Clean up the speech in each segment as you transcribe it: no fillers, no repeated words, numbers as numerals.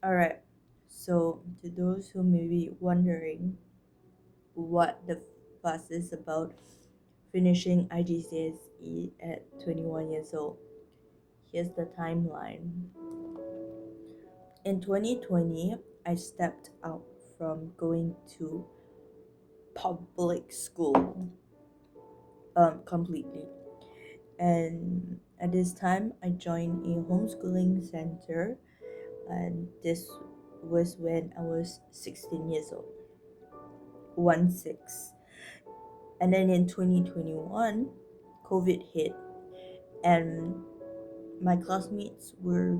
Alright, so to those who may be wondering what the fuss is about finishing IGCSE at 21 years old, here's the timeline. In 2020, I stepped out from going to public school completely. And at this time, I joined a homeschooling center, and this was when I was 16 years old. 1 6. And then in 2021, COVID hit, and my classmates were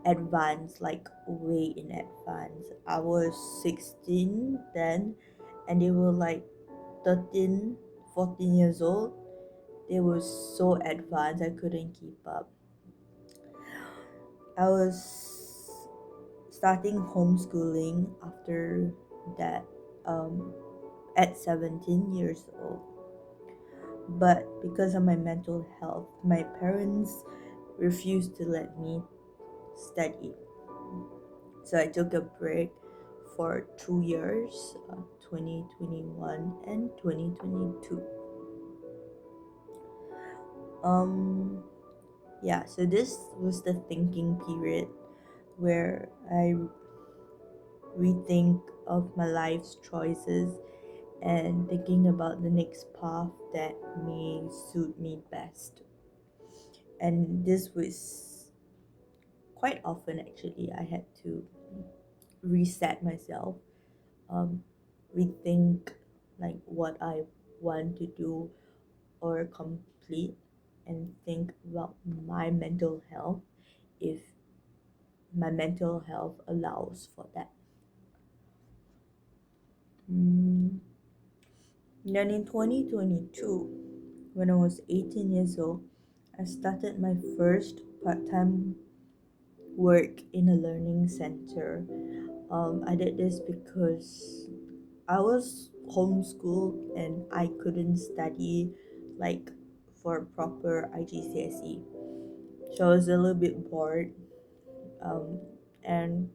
advanced, like way in advance. I was 16 then, and they were like 13, 14 years old. They were so advanced, I couldn't keep up. I was starting homeschooling after that um, at 17 years old. But because of my mental health, my parents refused to let me study. So I took a break for 2 years, 2021 and 2022. Um, yeah, so this was the thinking period where I rethink of my life's choices and thinking about the next path that may suit me best. And this was quite often actually. I had to reset myself, um, rethink like what I want to do or complete, and think about my mental health if my mental health allows for that. Mm. Then in 2022, when I was 18 years old, I started my first part time work in a learning center. I did this because I was homeschooled and I couldn't study like for proper IGCSE. So I was a little bit bored. And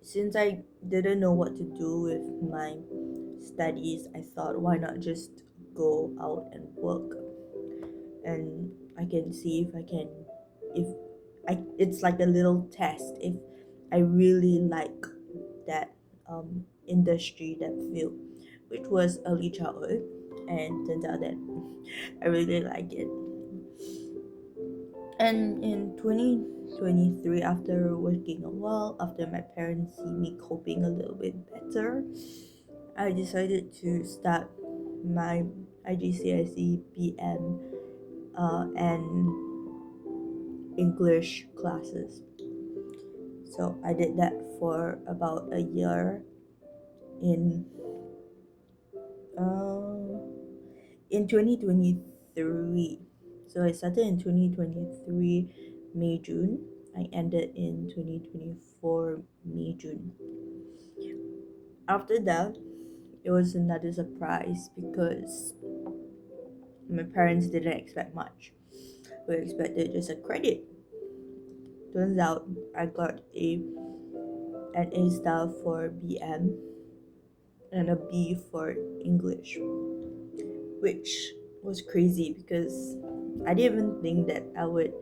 since I didn't know what to do with my studies, I thought why not just go out and work, and I can see if I can, if it's like a little test if I really like that industry, that field, which was early childhood, and turns out that I really like it. And in 2023, after working a while, after my parents see me coping a little bit better, I decided to start my IGCSE BM and English classes. So I did that for about a year in uh, in 2023. So I started in 2023 May June. I ended in 2024 May June. After that, it was another surprise because my parents didn't expect much. We expected just a credit. Turns out I got an A star for BM and a B for English, which was crazy because I didn't even think that I would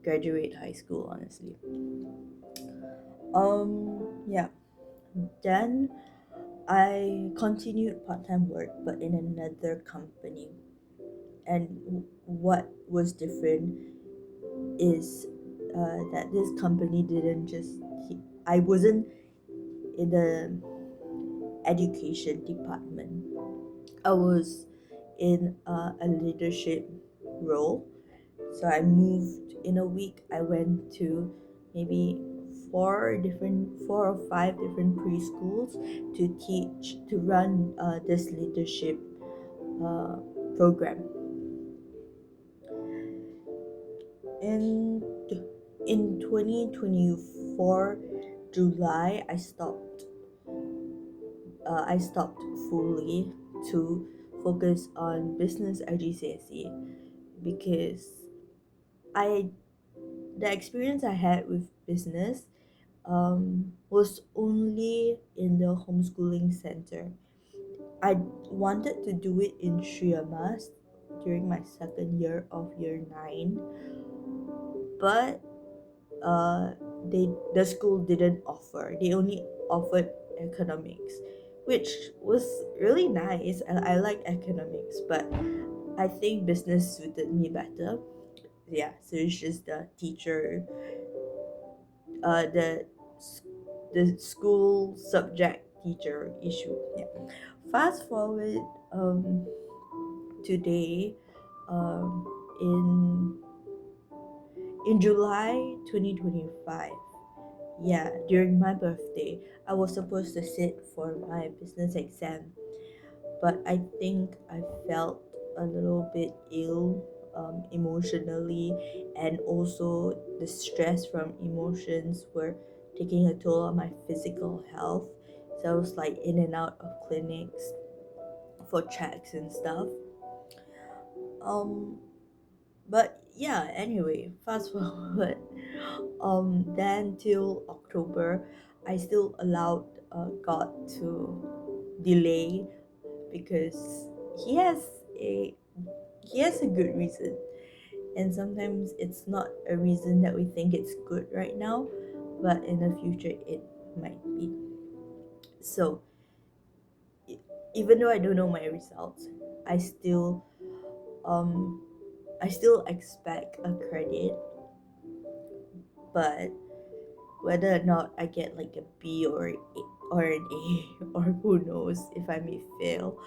graduate high school, honestly. Yeah. Then I continued part-time work, but in another company. And what was different is that this company didn't just. I wasn't in the education department. I was in a leadership role. So I moved in a week. I went to maybe four or five different preschools to teach, to run this leadership uh, program. And in 2024 July, I stopped fully to focus on business IGCSE because I the experience I had with business was only in the homeschooling center. I wanted to do it in Shriyamas during my second year of year 9, but uh, the school didn't offer. They only offered economics, which was really nice, and I like economics, but I think business suited me better. Yeah, so it's just the teacher, uh, the s- the school subject teacher issue. Yeah. Fast forward today, um, in July 2025. Yeah, during my birthday, I was supposed to sit for my business exam, but I think I felt a little bit ill emotionally, and also the stress from emotions were taking a toll on my physical health. So I was like in and out of clinics for checks and stuff. Um, but yeah, anyway, fast forward then till October, I still allowed God to delay, because he has a he has a good reason, and sometimes it's not a reason that we think it's good right now, but in the future it might be. So e- even though I don't know my results, I still um I still expect a credit, but whether or not I get like a B or an A or who knows if I may fail,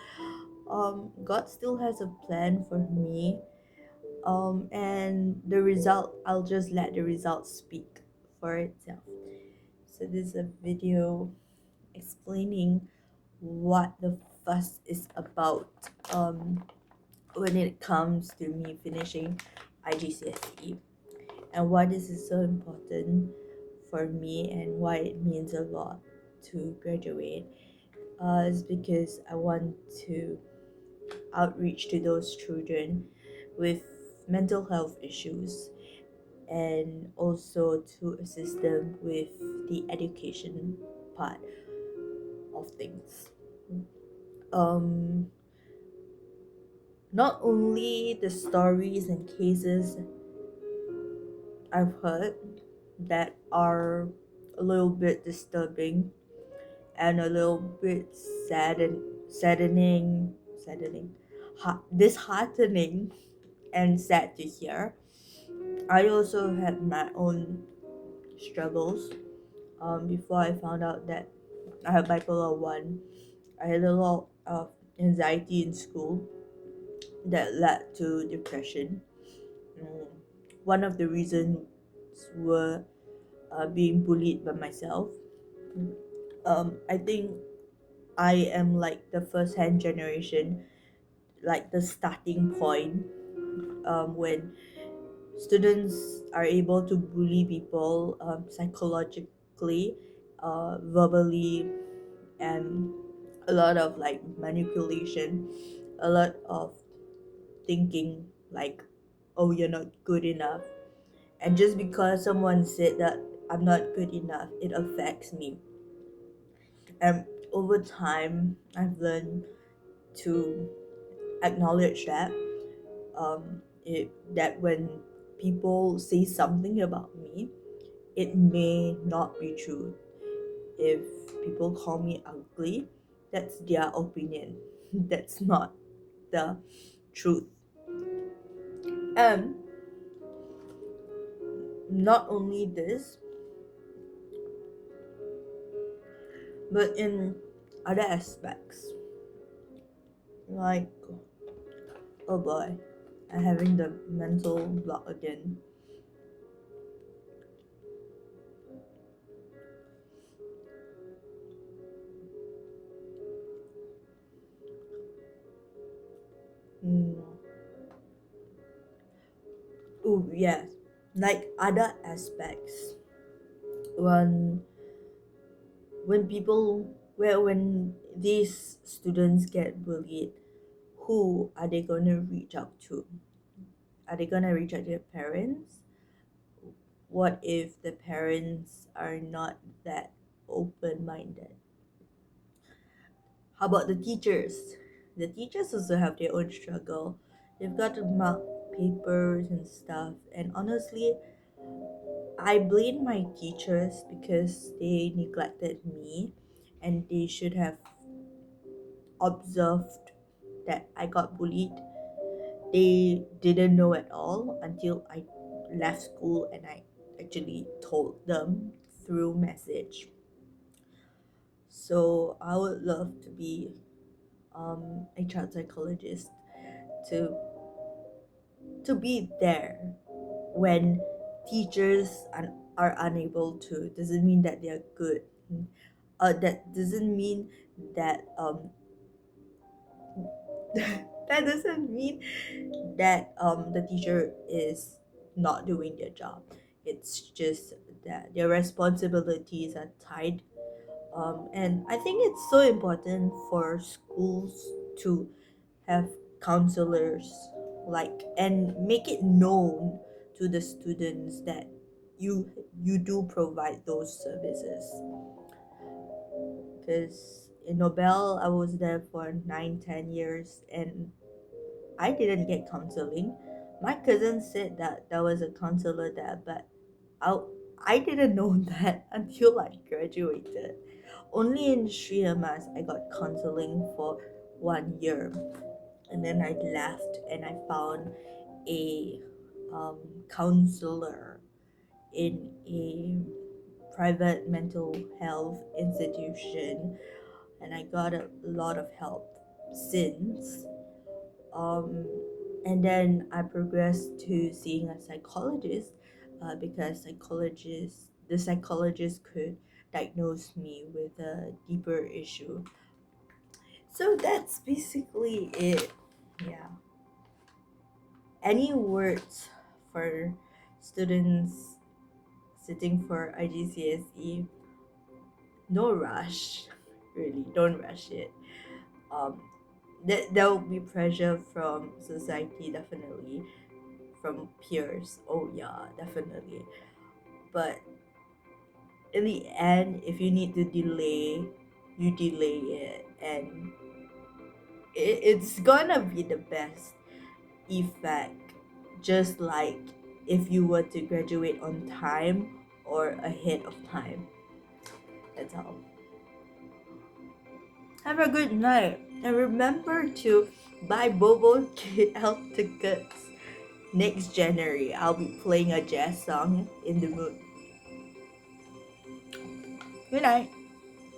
God still has a plan for me. And the result, I'll just let the result speak for itself. So this is a video explaining what the fuss is about when it comes to me finishing IGCSE, and why this is so important for me, and why it means a lot to graduate. Is because I want to outreach to those children with mental health issues, and also to assist them with the education part of things. Um, Not only the stories and cases I've heard that are a little bit disturbing and a little bit saddening, disheartening, and sad to hear. I also had my own struggles. Before I found out that I have bipolar 1, I had a lot of anxiety in school that led to depression. Mm, One of the reasons were being bullied by myself. I think I am like the first hand generation, like the starting point, when students are able to bully people psychologically, verbally, and a lot of like manipulation, a lot of thinking like, oh, you're not good enough. And just because someone said that I'm not good enough, it affects me. And over time, I've learned to acknowledge that that when people say something about me, it may not be true. If people call me ugly, that's their opinion. That's not the truth. And not only this, but in other aspects, like, oh boy, I'm having the mental block again. Mm. Oh yes, like other aspects, when when these students get bullied, who are they gonna reach out to? Are they gonna reach out to their parents? what if the parents are not that open minded? How about the teachers? The teachers also have their own struggle. They've got to mark papers and stuff. And honestly, I blame my teachers because they neglected me and they should have observed that I got bullied. They didn't know at all until I left school and I actually told them through message. So I would love to be a child psychologist to be there when teachers are unable to. Doesn't mean that they're good. That doesn't mean that that doesn't mean that the teacher is not doing their job. It's just that their responsibilities are tied. And I think it's so important for schools to have counselors, like, and make it known to the students that you do provide those services. Because in Nobel, I was there for 9-10 years and I didn't get counseling. My cousin said that there was a counselor there, but I, I didn't know that until I graduated. Only in Sri Amas I got counseling for 1 year, and then I left and I found a counselor in a private mental health institution, and I got a lot of help since. Um, and then I progressed to seeing a psychologist because the psychologist could diagnose me with a deeper issue. So that's basically it. Yeah. Any words for students sitting for IGCSE? No rush. Really, don't rush it. Um, there will be pressure from society, definitely, from peers. Oh yeah, definitely. But in the end, if you need to delay, you delay it, and it's gonna be the best effect. Just like if you were to graduate on time or ahead of time. That's all. Have a good night. And remember to buy Bobo KL tickets. Next January, I'll be playing a jazz song in the mood. Good night.